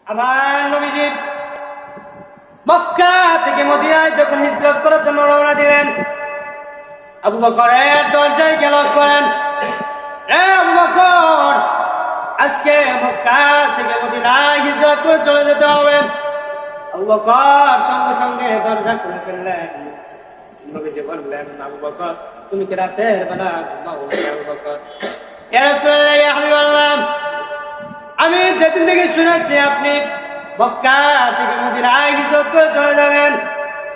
আমার নবীজি মক্কা থেকে মদিনায় যখন হিজরত করার জন্য রওনা দিলেন, আবু বকরের দরজায় গেল করেন, আবু বকর, আজকে মক্কা থেকে মদিনায় হিজরত করে চলে যেতে হবে। আবু বকর সঙ্গে সঙ্গে দরজা খুলে ফেললেন। নবীজি বললেন, আবু বকর, তুমি কি রাতের বেলা ঘুমাও? আবু বকর, ইয়া রাসূলুল্লাহ, ইয়া হাবিবাল্লাহ, আমি যেদিন থেকে শুনেছি আপনি মক্কা থেকে মদিনায় হিজরত করে চলে যাবেন,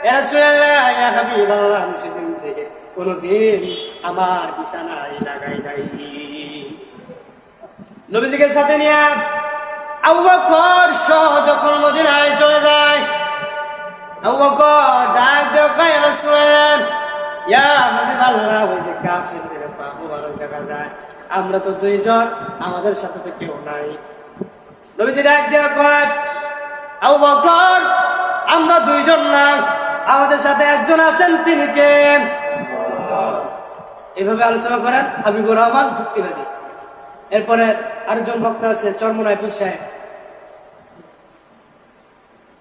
ইয়া রাসূলুল্লাহ, ইয়া হাবিবাল্লাহ, আমি সেদিন থেকে কোনদিন আমার বিছানায় লাগাই নাই। নবীজিকে সাথে নিয়ে আবু বকর সহ যখন মদিনায় চলে যায়, আবু বকর ডাক দেয়, ইয়া রাসূলুল্লাহ, ইয়া হাবিবাল্লাহ, ওই যে কাফেরদের পা মোবারক দেখা যায়, আমরা তো দুইজন, আমাদের সাথে তো কেউ নাই। নবীজি ডাক দেয়া কয়, আবু বকর, আমরা দুইজন না, আমাদের সাথে একজন আছেন, তিনি কে? এভাবে আলোচনা করেন হাবিবুর রহমান যুক্তিবাদী। এরপরে আরেকজন বক্তা আছে চরমনায় পীর সাহেব।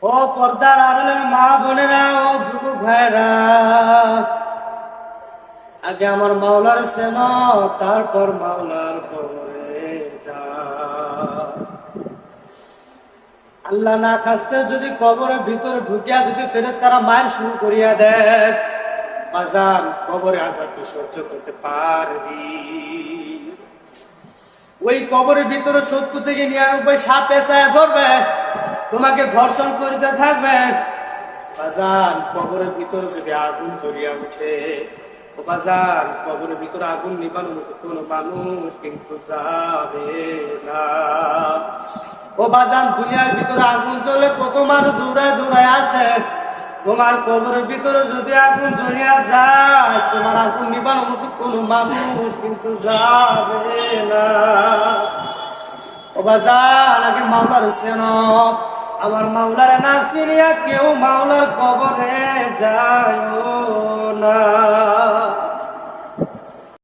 ও পর্দার আড়ালের মা বোনেরা, ও যুবক ভাইরা, আগে আমার মাওলার সেন, তারপর মাওলার কবরে যা। আল্লাহ না খাস্তে যদি কবরের ভিতরে ঢুকিয়া যদি ফেরেশতারা মায়ের শুরু করিয়া দেয়, বাজান কবরে আযাব কি সহ্য করতে পারবি? ওই কবরের ভিতরে 70 থেকে 99 সাপ পেঁচায় ধরবে, তোমাকে ধর্ষণ করিতে থাকবে। বাজান কবরের ভিতরে যদি আগুন জ্বলিয়া উঠে, ও বাজান কবরের ভিতরে আগুন নিবানোর মতো কোনো মানুষ কিন্তু যাবে না। ও বাজান দুনিয়ার ভিতরে আগুন জ্বলে কত মানুষ দৌড়ায় দৌড়ায় আসে, তোমার কবরের ভিতরে যদি আগুন জ্বলিয়া যায়, তোমার আগুন নিবানোর মতো কোনো মানুষ কিন্তু যাবে না। ও বাজান আগে মাওলার সেন, আমার মাওলার না চিনিয়া কেউ মাওলার কবরে যায় না।